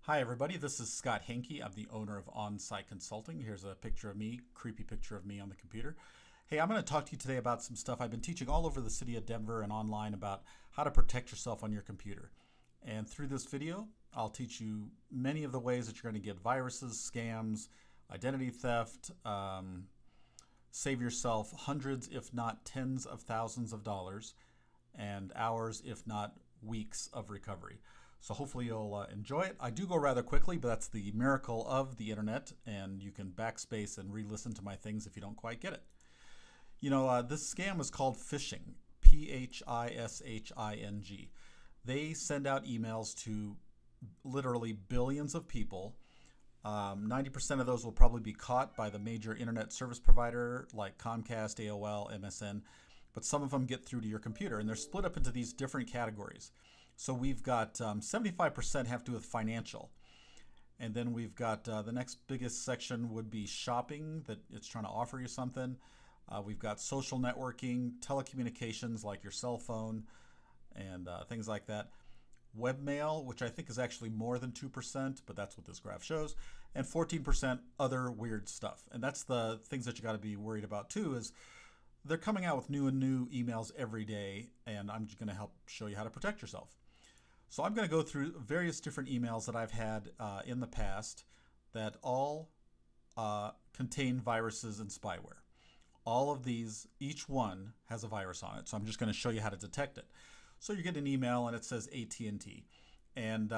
Hi everybody, this is Scott Henke. I'm the owner of On-Site Consulting. Here's a picture of me, creepy picture of me on the computer. Hey, I'm going to talk to you today about some stuff I've been teaching all over the city of Denver and online about how to protect yourself on your computer. And through this video, I'll teach you many of the ways that you're going to get viruses, scams, identity theft, save yourself hundreds, if not tens of thousands of dollars, and hours, if not weeks of recovery. So hopefully you'll enjoy it. I do go rather quickly, but that's the miracle of the internet, and you can backspace and re-listen to my things if you don't quite get it. You know, this scam is called phishing, Phishing. They send out emails to literally billions of people. 90% of those will probably be caught by the major internet service provider like Comcast, AOL, MSN, but some of them get through to your computer, and they're split up into these different categories. So we've got 75% have to do with financial. And then we've got the next biggest section would be shopping, that it's trying to offer you something. We've got social networking, telecommunications like your cell phone and things like that. Webmail, which I think is actually more than 2%, but that's what this graph shows. And 14% other weird stuff. And that's the things that you got to be worried about too, is they're coming out with new and new emails every day, and I'm just going to help show you how to protect yourself. So I'm going to go through various different emails that I've had in the past that all contain viruses and spyware. All of these, each one has a virus on it. So I'm just going to show you how to detect it. So you get an email and it says AT&T. And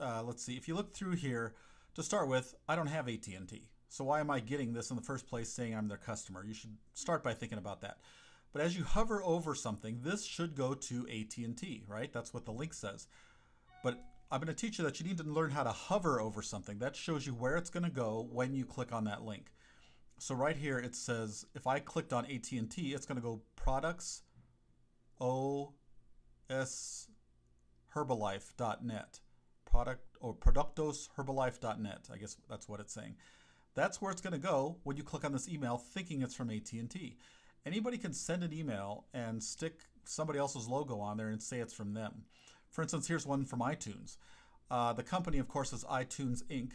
let's see, if you look through here, to start with, I don't have AT&T. So why am I getting this in the first place saying I'm their customer? You should start by thinking about that. But as you hover over something, this should go to AT&T, right? That's what the link says. But I'm going to teach you that you need to learn how to hover over something. That shows you where it's going to go when you click on that link. So right here it says, if I clicked on AT&T, it's going to go products osherbalife.net. Productosherbalife.net. I guess that's what it's saying. That's where it's going to go when you click on this email thinking it's from AT&T. Anybody can send an email and stick somebody else's logo on there and say it's from them. For instance, here's one from iTunes. The company, of course, is iTunes Inc.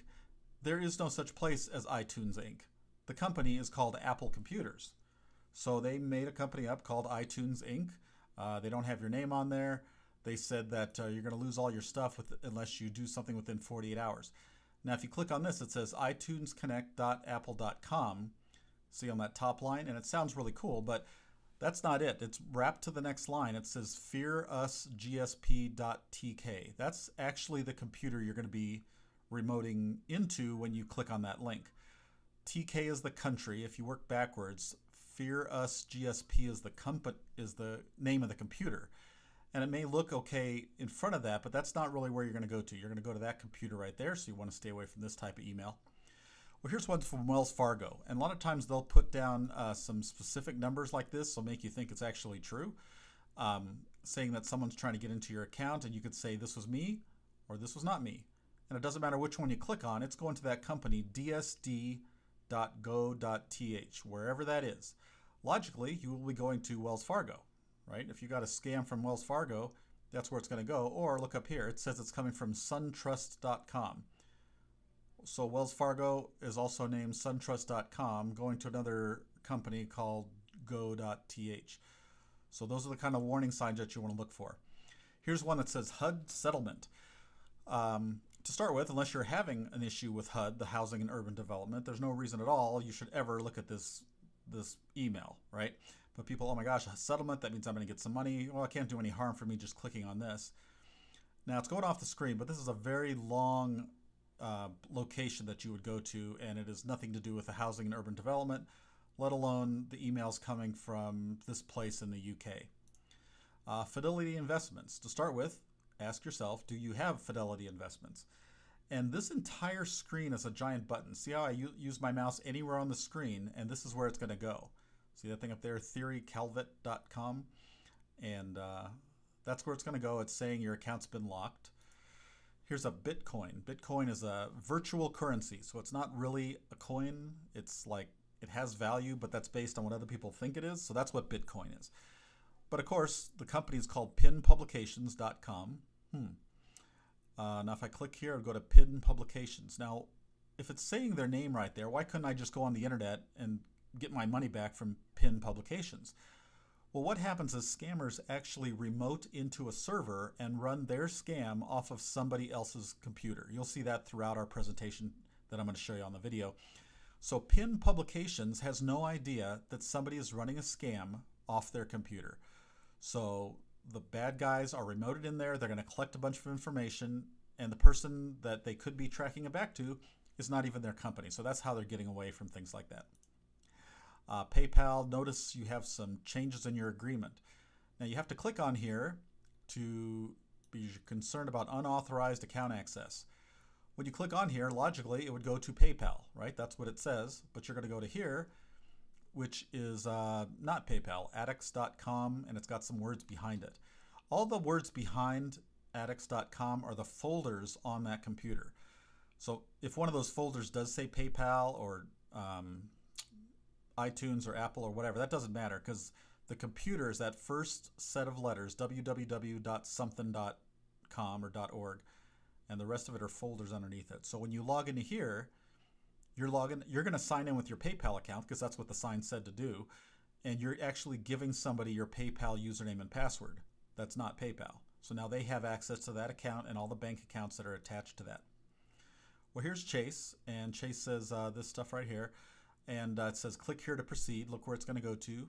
There is no such place as iTunes Inc. The company is called Apple Computers. So they made a company up called iTunes Inc. They don't have your name on there. They said that you're going to lose all your stuff unless you do something within 48 hours. Now, if you click on this, it says itunesconnect.apple.com. See on that top line, and it sounds really cool, but that's not it. It's wrapped to the next line. It says fearusgsp.tk. That's actually the computer you're going to be remoting into when you click on that link. TK is the country. If you work backwards, fearusgsp is the name of the computer. And it may look okay in front of that, but that's not really where you're going to go to. You're going to go to that computer right there, so you want to stay away from this type of email. Well, here's one from Wells Fargo, and a lot of times they'll put down some specific numbers like this, so make you think it's actually true, saying that someone's trying to get into your account, and you could say this was me or this was not me. And it doesn't matter which one you click on, it's going to that company, dsd.go.th, wherever that is. Logically, you will be going to Wells Fargo, right? If you got a scam from Wells Fargo, that's where it's going to go. Or look up here, it says it's coming from suntrust.com. So Wells Fargo is also named suntrust.com, going to another company called go.th. So those are the kind of warning signs that you want to look for. Here's one that says HUD settlement. To start with, unless you're having an issue with HUD, the Housing and Urban Development, there's no reason at all you should ever look at this email, right? But people, oh my gosh, a settlement, that means I'm going to get some money. Well, it can't do any harm for me just clicking on this. Now it's going off the screen, but this is a very long location that you would go to, and it has nothing to do with the Housing and Urban Development, let alone the emails coming from this place in the UK. Fidelity Investments. To start with, ask yourself, do you have Fidelity Investments? And this entire screen is a giant button. See how I use my mouse anywhere on the screen, and this is where it's going to go. See that thing up there, theorycalvet.com? And that's where it's going to go. It's saying your account's been locked. Here's a Bitcoin. Bitcoin is a virtual currency, so it's not really a coin. It's like it has value, but that's based on what other people think it is. So that's what Bitcoin is. But of course, the company is called pinpublications.com. Now if I click here, I'll go to PIN Publications. Now, if it's saying their name right there, why couldn't I just go on the internet and get my money back from PIN Publications? Well, what happens is scammers actually remote into a server and run their scam off of somebody else's computer. You'll see that throughout our presentation that I'm going to show you on the video. So PIN Publications has no idea that somebody is running a scam off their computer. So the bad guys are remoted in there. They're going to collect a bunch of information, and the person that they could be tracking it back to is not even their company. So that's how they're getting away from things like that. PayPal, notice you have some changes in your agreement. Now you have to click on here to be concerned about unauthorized account access. When you click on here, logically it would go to PayPal, right? That's what it says, but you're going to go to here, which is not PayPal, addicts.com, and it's got some words behind it. All the words behind addicts.com are the folders on that computer. So if one of those folders does say PayPal or iTunes or Apple or whatever, that doesn't matter, because the computer is that first set of letters, www.something.com or .org, and the rest of it are folders underneath it. So when you log into here, you're going to sign in with your PayPal account, because that's what the sign said to do, and you're actually giving somebody your PayPal username and password. That's not PayPal. So now they have access to that account and all the bank accounts that are attached to that. Well, here's Chase, and Chase says this stuff right here. And it says click here to proceed. Look where it's going to go to,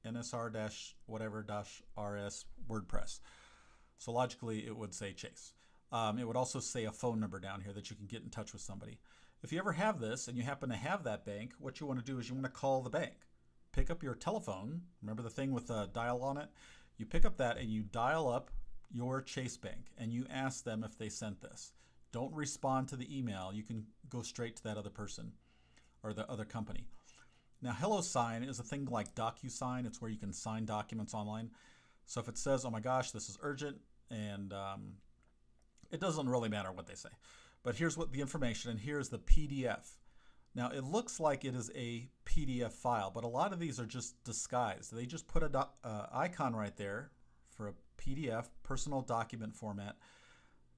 nsr-whatever-rs WordPress. So logically it would say Chase. It would also say a phone number down here that you can get in touch with somebody. If you ever have this and you happen to have that bank, what you want to do is you want to call the bank. Pick up your telephone. Remember the thing with the dial on it? You pick up that and you dial up your Chase bank and you ask them if they sent this. Don't respond to the email. You can go straight to that other person or the other company. Now, HelloSign is a thing like DocuSign. It's where you can sign documents online. So if it says, oh my gosh, this is urgent, and it doesn't really matter what they say. But here's what the information, and here's the PDF. Now, it looks like it is a PDF file, but a lot of these are just disguised. They just put a icon right there for a PDF, personal document format,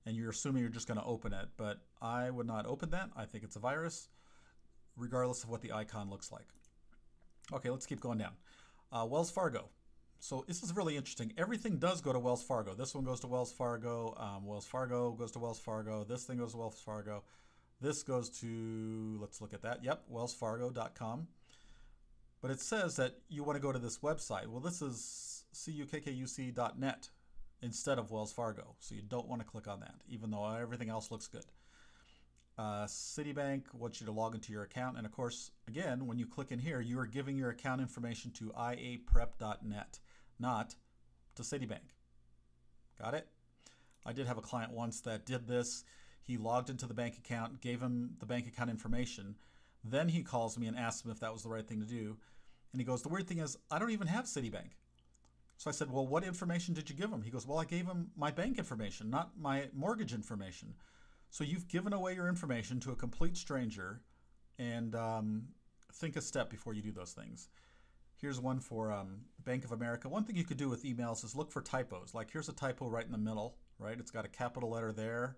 and you're assuming you're just going to open it. But I would not open that. I think it's a virus, regardless of what the icon looks like. Okay, let's keep going down. Wells Fargo. So this is really interesting. Everything does go to Wells Fargo. This one goes to Wells Fargo. Wells Fargo goes to Wells Fargo. This thing goes to Wells Fargo. This goes to, let's look at that. Yep, wellsfargo.com. But it says that you want to go to this website. Well, this is cukkuc.net instead of Wells Fargo. So you don't want to click on that, even though everything else looks good. Citibank wants you to log into your account, and of course, again, when you click in here, you are giving your account information to iaprep.net, not to Citibank. Got it? I did have a client once that did this. He logged into the bank account, gave him the bank account information, then he calls me and asks him if that was the right thing to do, and he goes, the weird thing is, I don't even have Citibank. So I said, well, what information did you give him? He goes, well, I gave him my bank information, not my mortgage information. So you've given away your information to a complete stranger, and think a step before you do those things. Here's one for Bank of America. One thing you could do with emails is look for typos. Like here's a typo right in the middle, right? It's got a capital letter there.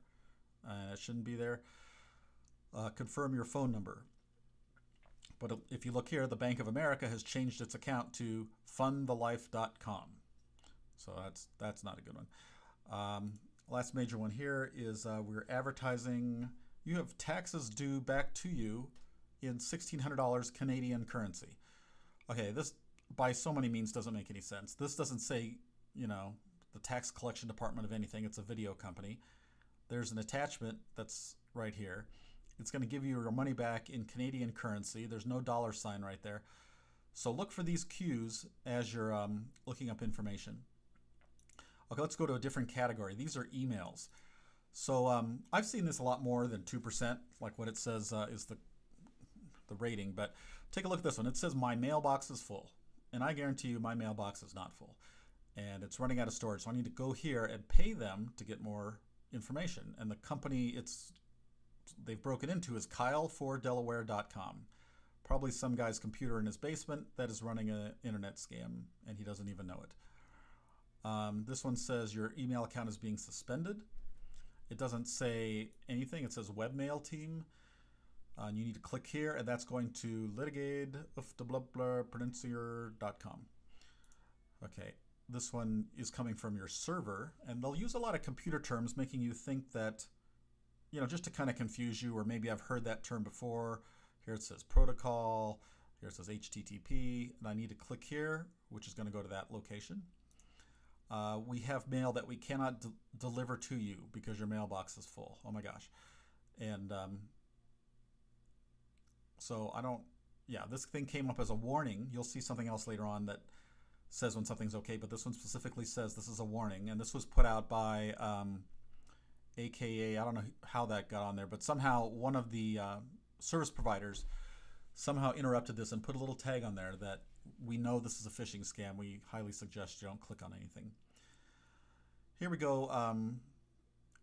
It shouldn't be there. Confirm your phone number. But if you look here, the Bank of America has changed its account to fundthelife.com. So that's not a good one. Last major one here is we're advertising. You have taxes due back to you in $1,600 Canadian currency. Okay, this by so many means doesn't make any sense. This doesn't say, you know, the tax collection department of anything. It's a video company. There's an attachment that's right here. It's going to give you your money back in Canadian currency. There's no dollar sign right there. So look for these cues as you're looking up information. Okay, let's go to a different category. These are emails. So I've seen this a lot more than 2%, like what it says is the rating. But take a look at this one. It says my mailbox is full. And I guarantee you my mailbox is not full. And it's running out of storage. So I need to go here and pay them to get more information. And the company they've broken into is KyleForDelaware.com. Probably some guy's computer in his basement that is running an internet scam, and he doesn't even know it. This one says your email account is being suspended. It doesn't say anything. It says webmail team. And you need to click here, and that's going to litigate.pronuncier.com. Okay, this one is coming from your server, and they'll use a lot of computer terms, making you think that, just to kind of confuse you, or maybe I've heard that term before. Here it says protocol, here it says HTTP, and I need to click here, which is going to go to that location. We have mail that we cannot deliver to you because your mailbox is full. Oh my gosh. And so this thing came up as a warning. You'll see something else later on that says when something's okay, but this one specifically says this is a warning, and this was put out by AKA, I don't know how that got on there, but somehow one of the service providers somehow interrupted this and put a little tag on there that we know this is a phishing scam. We highly suggest you don't click on anything. Here we go.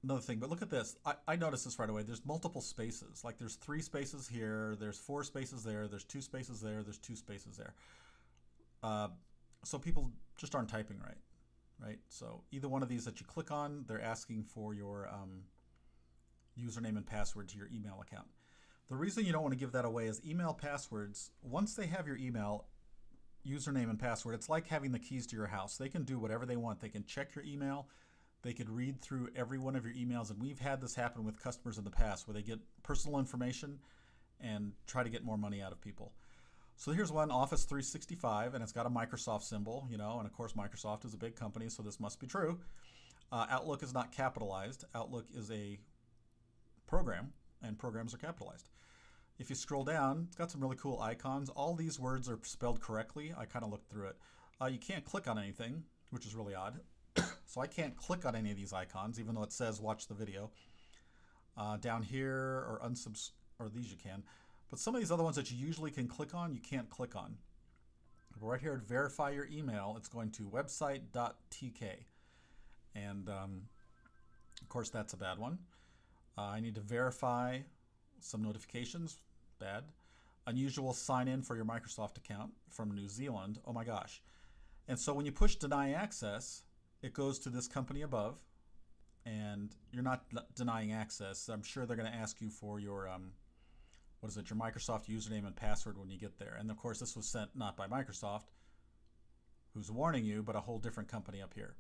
Another thing, but look at this. I noticed this right away. There's multiple spaces. Like there's 3 spaces here, there's 4 spaces there, there's 2 spaces there, there's 2 spaces there. So people just aren't typing right? So either one of these that you click on, they're asking for your username and password to your email account. The reason you don't want to give that away is email passwords, once they have your email, username and password, it's like having the keys to your house. They can do whatever they want. They can check your email. They could read through every one of your emails, and we've had this happen with customers in the past where they get personal information and try to get more money out of people. So here's one, Office 365, and it's got a Microsoft symbol, and of course Microsoft is a big company, so this must be true. Outlook is not capitalized. Outlook is a program, and programs are capitalized. If you scroll down, it's got some really cool icons. All these words are spelled correctly. I kind of looked through it. You can't click on anything, which is really odd. So I can't click on any of these icons, even though it says watch the video. Down here, or these you can. But some of these other ones that you usually can click on, you can't click on. But right here at verify your email, it's going to website.tk. And of course, that's a bad one. I need to verify some notifications. Bad. Unusual sign in for your Microsoft account from New Zealand. Oh my gosh. And so when you push deny access, it goes to this company above, and you're not denying access. I'm sure they're going to ask you for your your Microsoft username and password when you get there. And of course, this was sent not by Microsoft, who's warning you, but a whole different company up here.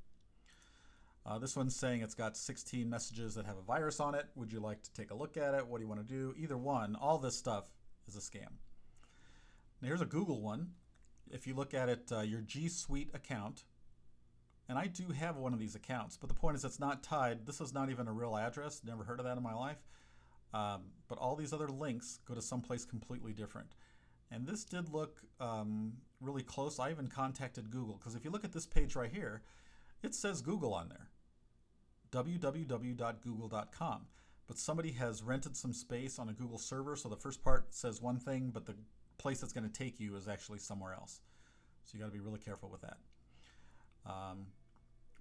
This one's saying it's got 16 messages that have a virus on it. Would you like to take a look at it? What do you want to do? Either one. All this stuff is a scam. Now here's a Google one. If you look at it, your G Suite account, and I do have one of these accounts, but the point is it's not tied. This is not even a real address. Never heard of that in my life. But all these other links go to someplace completely different. And this did look really close. I even contacted Google, because if you look at this page right here, it says Google on there, www.google.com. But somebody has rented some space on a Google server, so the first part says one thing, but the place that's going to take you is actually somewhere else. So you got to be really careful with that.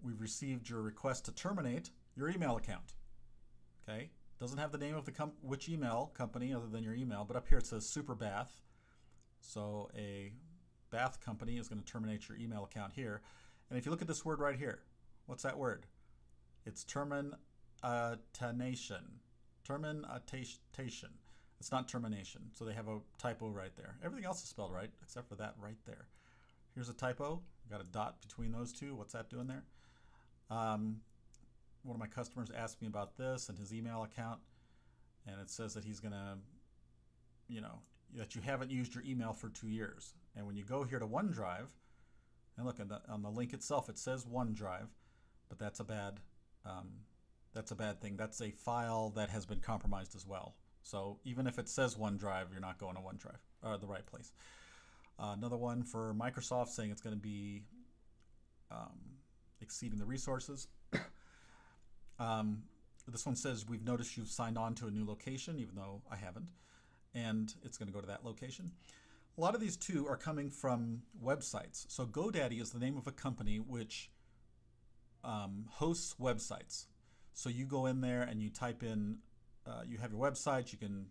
We've received your request to terminate your email account. Okay, doesn't have the name of the which email company other than your email, but up here it says Super Bath. So a bath company is going to terminate your email account here. And if you look at this word right here, what's that word? It's termination. Termination. It's not termination. So they have a typo right there. Everything else is spelled right except for that right there. Here's a typo. Got a dot between those two. What's that doing there? One of my customers asked me about this and his email account, and it says that he's gonna, that you haven't used your email for 2 years. And when you go here to OneDrive, and look on the link itself, it says OneDrive, but that's a bad thing. That's a file that has been compromised as well. So even if it says OneDrive, you're not going to OneDrive, or the right place. Another one for Microsoft saying it's going to be exceeding the resources. This one says, we've noticed you've signed on to a new location, even though I haven't, and it's going to go to that location. A lot of these too are coming from websites. So GoDaddy is the name of a company which hosts websites. So you go in there and you type in, you have your website, you can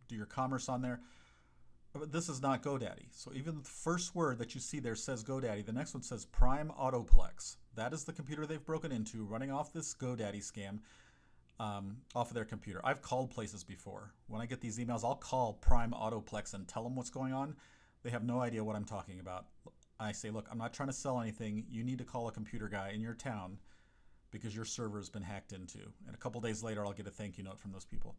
do your commerce on there. But this is not GoDaddy. So even the first word that you see there says GoDaddy. The next one says Prime Autoplex. That is the computer they've broken into, running off this GoDaddy scam. off of their computer. I've called places before. When I get these emails, I'll call Prime Autoplex and tell them what's going on. They have no idea what I'm talking about. I say, look, I'm not trying to sell anything. You need to call a computer guy in your town because your server has been hacked into. And a couple days later, I'll get a thank you note from those people.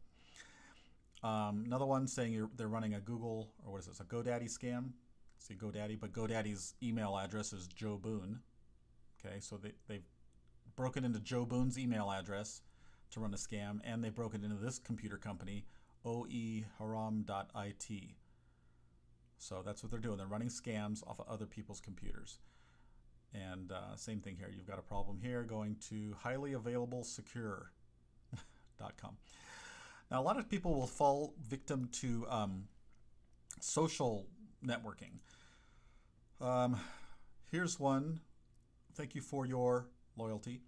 Another one saying they're running a Google, or what is this, a GoDaddy scam. See GoDaddy, but GoDaddy's email address is Joe Boone. Okay, so they've broken into Joe Boone's email address to run a scam, and they've broken into this computer company, oeharam.it. So that's what they're doing. They're running scams off of other people's computers. And same thing here. You've got a problem here going to highlyavalablesecure.com. Now, a lot of people will fall victim to social networking. Here's one. Thank you for your loyalty.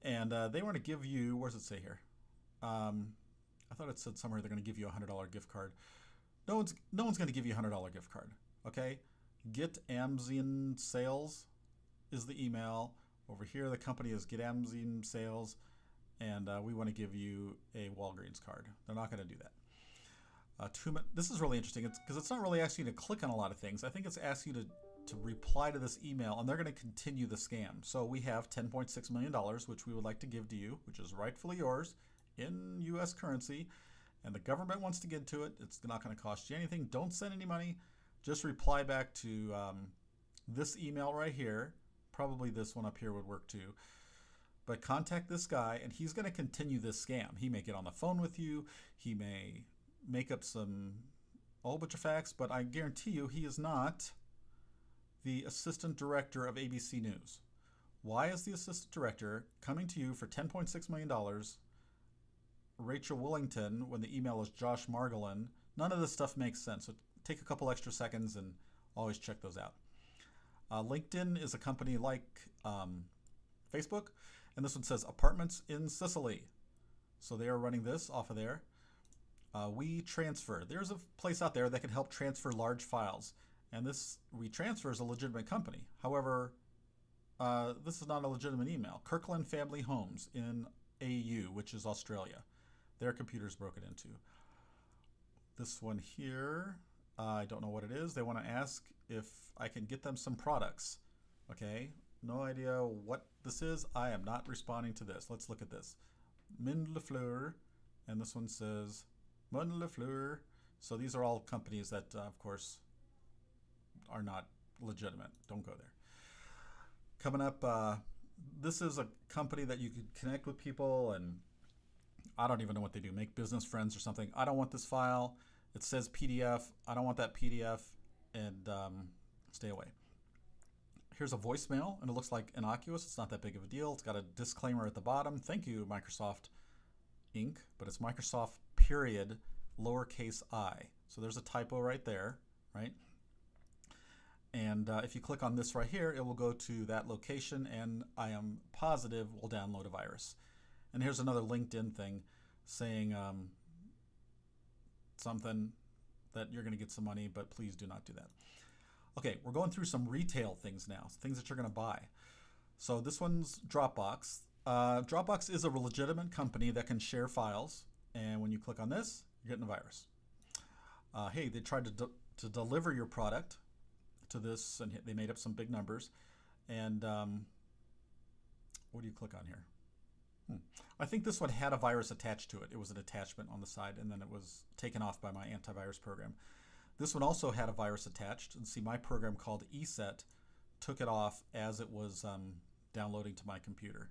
And they want to give you, where does it say here? I thought it said somewhere they're going to give you a $100 gift card. No one's going to give you a $100 gift card. Okay? Get Amazon Sales is the email. Over here, the company is Get Amazon Sales, and we want to give you a Walgreens card. They're not going to do that. This is really interesting because it's not really asking you to click on a lot of things. I think it's asking you to reply to this email, and they're going to continue the scam. So we have $10.6 million, which we would like to give to you, which is rightfully yours in U.S. currency, and the government wants to get to it. It's not going to cost you anything. Don't send any money. Just reply back to this email right here. Probably this one up here would work too. But contact this guy, and he's going to continue this scam. He may get on the phone with you. He may make up a whole bunch of facts, but I guarantee you he is not the assistant director of ABC News. Why is the assistant director coming to you for $10.6 million, Rachel Willington, when the email is Josh Margolin? None of this stuff makes sense. So take a couple extra seconds and always check those out. LinkedIn is a company like Facebook, and this one says Apartments in Sicily. So they are running this off of there. WeTransfer. There's a place out there that can help transfer large files. And this WeTransfer is a legitimate company. However, this is not a legitimate email. Kirkland Family Homes in AU, which is Australia. Their computer's broken into. This one here, I don't know what it is. They want to ask if I can get them some products. Okay, no idea what this is. I am not responding to this. Let's look at this. Min Le Fleur, and this one says Min Le Fleur. So these are all companies that, of course, are not legitimate. Don't go there. Coming up, this is a company that you could connect with people, and I don't even know what they do. Make business friends or something. I don't want this file. It says PDF. I don't want that PDF, and stay away. Here's a voicemail, and it looks like innocuous. It's not that big of a deal. It's got a disclaimer at the bottom. Thank you, Microsoft Inc., but it's Microsoft period lowercase I. So there's a typo right there, right? And if you click on this right here, it will go to that location, and I am positive will download a virus. And here's another LinkedIn thing saying something that you're going to get some money, but please do not do that. Okay, we're going through some retail things now, things that you're going to buy. So this one's Dropbox. Dropbox is a legitimate company that can share files, and when you click on this, you're getting a virus. Hey, they tried to deliver your product to this, and they made up some big numbers. And what do you click on here? I think this one had a virus attached to it. It was an attachment on the side, and then it was taken off by my antivirus program. This one also had a virus attached, and see, my program called ESET took it off as it was downloading to my computer.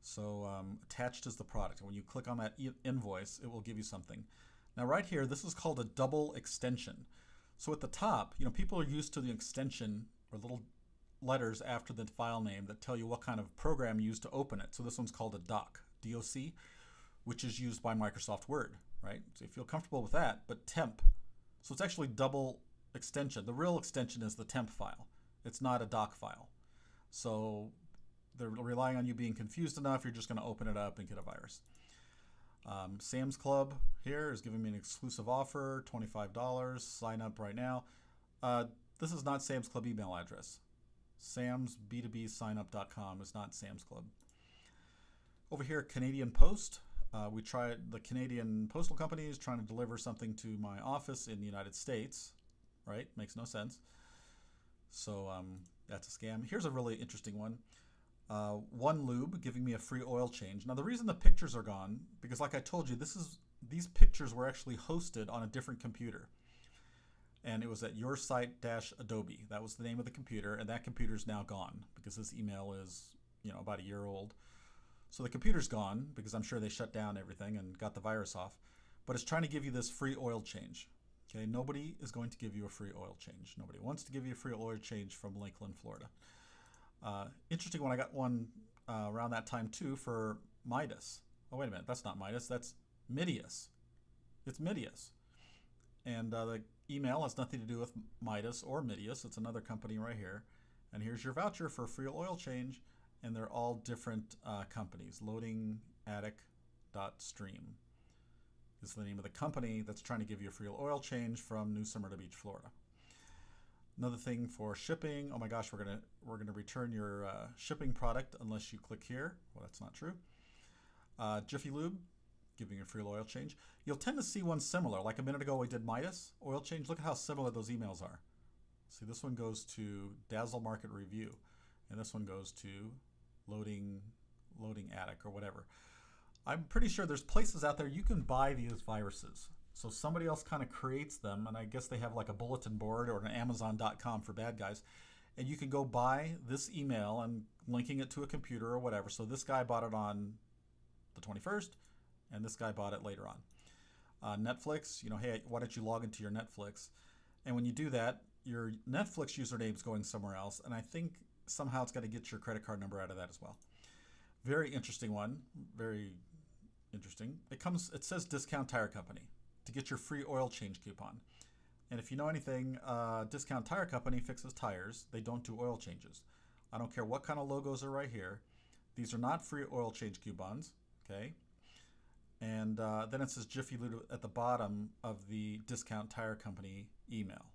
So attached is the product, and when you click on that invoice, it will give you something. Now right here, this is called a double extension. So at the top, you know, people are used to the extension or little letters after the file name that tell you what kind of program you use to open it. So this one's called a doc, D-O-C, which is used by Microsoft Word, right? So you feel comfortable with that, but temp. So it's actually double extension. The real extension is the temp file. It's not a doc file. So they're relying on you being confused enough. You're just going to open it up and get a virus. Sam's Club here is giving me an exclusive offer, $25. Sign up right now. This is not Sam's Club email address. SamsB2BSignup.com is not Sam's Club. Over here, Canadian Post. We tried the Canadian Postal Company is trying to deliver something to my office in the United States, right? Makes no sense. So that's a scam. Here's a really interesting one. One Lube giving me a free oil change. Now the reason the pictures are gone, because like I told you, these pictures were actually hosted on a different computer. And it was at yoursite-adobe. That was the name of the computer, and that computer's now gone because this email is, about a year old. So the computer's gone because I'm sure they shut down everything and got the virus off. But it's trying to give you this free oil change. Okay, nobody is going to give you a free oil change. Nobody wants to give you a free oil change from Lakeland, Florida. Interesting one, I got one around that time too for Midas. Oh, wait a minute, that's not Midas, that's Midias. It's Midias. And the email has nothing to do with Midas or Midias. It's another company right here. And here's your voucher for a free oil change. And they're all different companies. Loadingattic.stream is the name of the company that's trying to give you a free oil change from New Smyrna Beach, Florida. Another thing for shipping. Oh my gosh, we're gonna return your shipping product unless you click here. Well, that's not true. Jiffy Lube, giving you a free oil change. You'll tend to see one similar. Like a minute ago we did Midas oil change. Look at how similar those emails are. See, this one goes to Dazzle Market Review, and this one goes to Loading Attic or whatever. I'm pretty sure there's places out there you can buy these viruses. So somebody else kind of creates them, and I guess they have like a bulletin board or an Amazon.com for bad guys, and you can go buy this email and linking it to a computer or whatever. So this guy bought it on the 21st, and this guy bought it later on. Netflix, hey, why don't you log into your Netflix? And when you do that, your Netflix username is going somewhere else, and I think somehow it's got to get your credit card number out of that as well. Very interesting one. Very interesting. It says Discount Tire Company to get your free oil change coupon. And if you know anything, Discount Tire Company fixes tires. They don't do oil changes. I don't care what kind of logos are right here. These are not free oil change coupons. Okay. And then it says Jiffy Lube at the bottom of the Discount Tire Company email.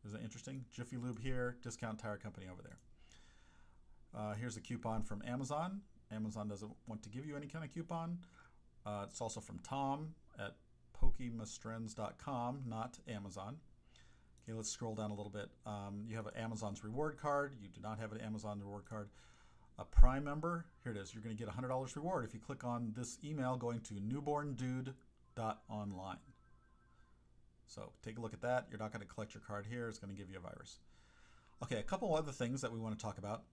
Is that interesting? Jiffy Lube here, Discount Tire Company over there. Here's a coupon from Amazon. Amazon doesn't want to give you any kind of coupon. It's also from Tom at pokemostrends.com, not Amazon. Okay, let's scroll down a little bit. You have Amazon's reward card. You do not have an Amazon reward card. A Prime member, here it is. You're going to get $100 reward if you click on this email going to newborndude.online. So take a look at that. You're not going to collect your card here. It's going to give you a virus. Okay, a couple other things that we want to talk about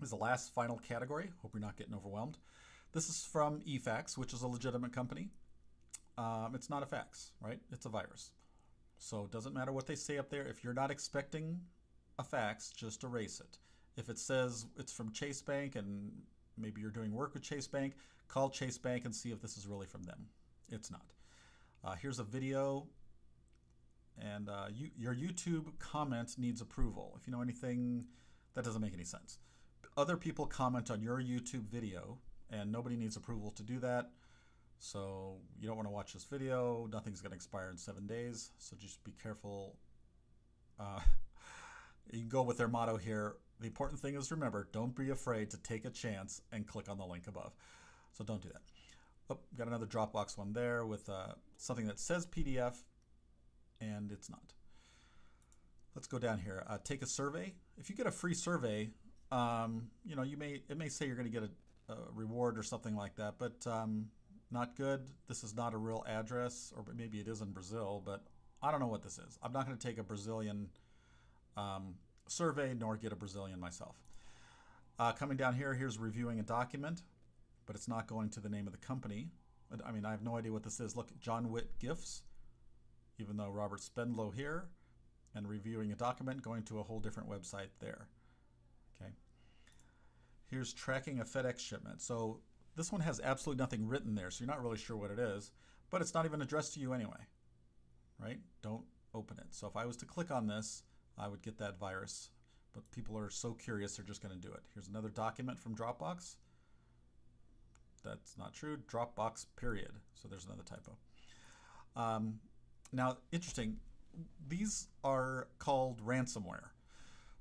is the last final category. Hope you're not getting overwhelmed. This is from eFax, which is a legitimate company. It's not a fax, right? It's a virus. So it doesn't matter what they say up there. If you're not expecting a fax, just erase it. If it says it's from Chase Bank and maybe you're doing work with Chase Bank, call Chase Bank and see if this is really from them. It's not. Here's a video, and your YouTube comment needs approval. If you know anything, that doesn't make any sense. Other people comment on your YouTube video, and nobody needs approval to do that. So you don't want to watch this video. Nothing's going to expire in 7 days, so just be careful. You can go with their motto here. The important thing is, remember, don't be afraid to take a chance and click on the link above. So don't do that. Oh, got another Dropbox one there with something that says PDF, and it's not. Let's go down here. Take a survey. If you get a free survey, it may say you're going to get a reward or something like that, but not good. This is not a real address, or maybe it is in Brazil, but I don't know what this is. I'm not going to take a Brazilian survey nor get a Brazilian myself. Coming down here, here's reviewing a document, but it's not going to the name of the company. I mean, I have no idea what this is. Look, John Witt Gifts, even though Robert Spendlow here, and reviewing a document, going to a whole different website there. Okay. Here's tracking a FedEx shipment. So this one has absolutely nothing written there, so you're not really sure what it is, but it's not even addressed to you anyway, right? Don't open it. So if I was to click on this, I would get that virus, but people are so curious they're just going to do it. Here's another document from Dropbox. That's not true. Dropbox period. So there's another typo. Now, interesting. These are called ransomware.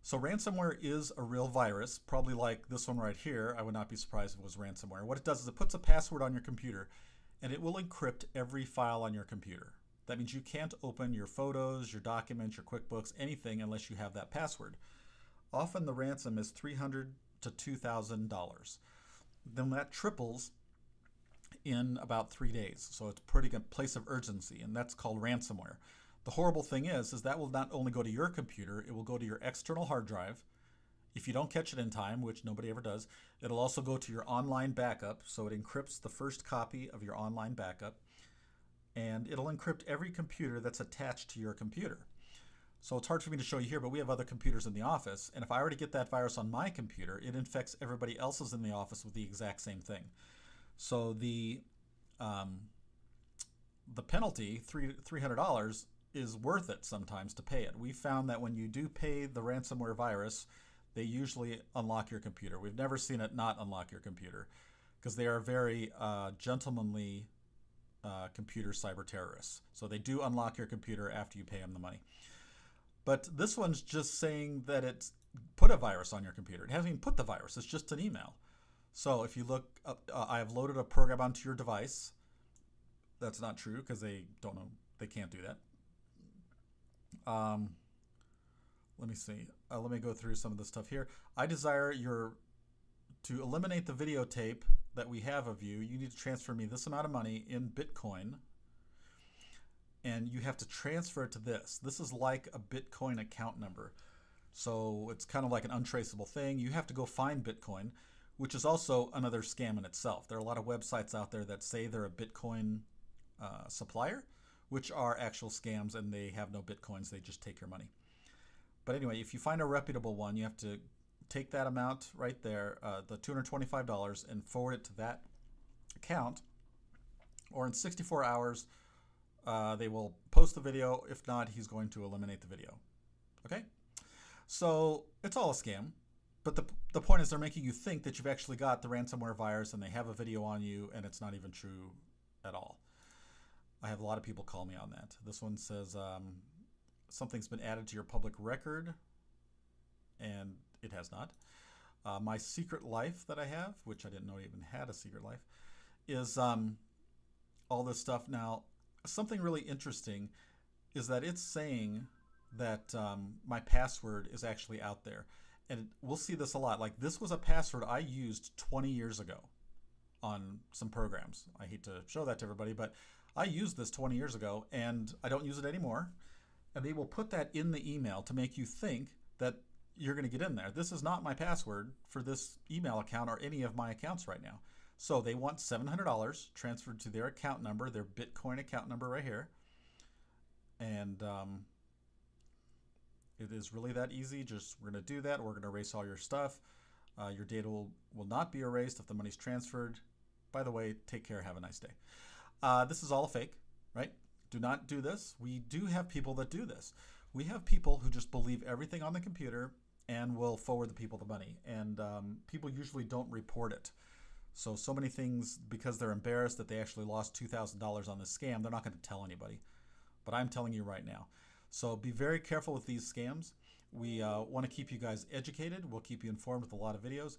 So ransomware is a real virus, probably like this one right here. I would not be surprised if it was ransomware. What it does is it puts a password on your computer and it will encrypt every file on your computer. That means you can't open your photos, your documents, your QuickBooks, anything unless you have that password. Often the ransom is $300 to $2,000. Then that triples in about 3 days. So it's putting a place of urgency, and that's called ransomware. The horrible thing is that will not only go to your computer, it will go to your external hard drive. If you don't catch it in time, which nobody ever does, it'll also go to your online backup. So it encrypts the first copy of your online backup, and it'll encrypt every computer that's attached to your computer. So it's hard for me to show you here, but we have other computers in the office, and if I were to get that virus on my computer, it infects everybody else's in the office with the exact same thing. So the penalty, $300, is worth it sometimes to pay it. We found that when you do pay the ransomware virus, they usually unlock your computer. We've never seen it not unlock your computer because they are very gentlemanly computer cyber terrorists. So they do unlock your computer after you pay them the money. But this one's just saying that it's put a virus on your computer. It hasn't even put the virus. It's just an email. So if you look up, I have loaded a program onto your device. That's not true because they don't know. They can't do that. Let me see. Let me go through some of the stuff here. I desire to eliminate the videotape that we have of you. You need to transfer me this amount of money in Bitcoin, and you have to transfer it to this. This is like a Bitcoin account number. So it's kind of like an untraceable thing. You have to go find Bitcoin, which is also another scam in itself. There are a lot of websites out there that say they're a Bitcoin supplier, which are actual scams, and they have no Bitcoins. They just take your money. But anyway, if you find a reputable one, you have to take that amount right there, the $225, and forward it to that account, or in 64 hours, they will post the video. If not, he's going to eliminate the video. Okay? So it's all a scam. But the point is they're making you think that you've actually got the ransomware virus, and they have a video on you, and it's not even true at all. I have a lot of people call me on that. This one says something's been added to your public record, and it has not. My secret life that I have, which I didn't know I even had a secret life, is all this stuff. Now, something really interesting is that it's saying that my password is actually out there. And we'll see this a lot. Like, this was a password I used 20 years ago on some programs. I hate to show that to everybody, but I used this 20 years ago, and I don't use it anymore. And they will put that in the email to make you think that you're going to get in there. This is not my password for this email account or any of my accounts right now. So they want $700 transferred to their account number, their Bitcoin account number right here. And it is really that easy. Just, we're going to do that. We're going to erase all your stuff. Your data will not be erased if the money's transferred. By the way, take care. Have a nice day. This is all a fake, right? Do not do this. We do have people that do this. We have people who just believe everything on the computer and will forward the people the money. And people usually don't report it. So many things, because they're embarrassed that they actually lost $2,000 on this scam, they're not going to tell anybody. But I'm telling you right now. So be very careful with these scams. We want to keep you guys educated. We'll keep you informed with a lot of videos.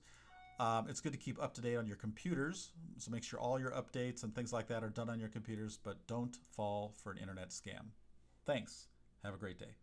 It's good to keep up to date on your computers. So make sure all your updates and things like that are done on your computers, but don't fall for an internet scam. Thanks. Have a great day.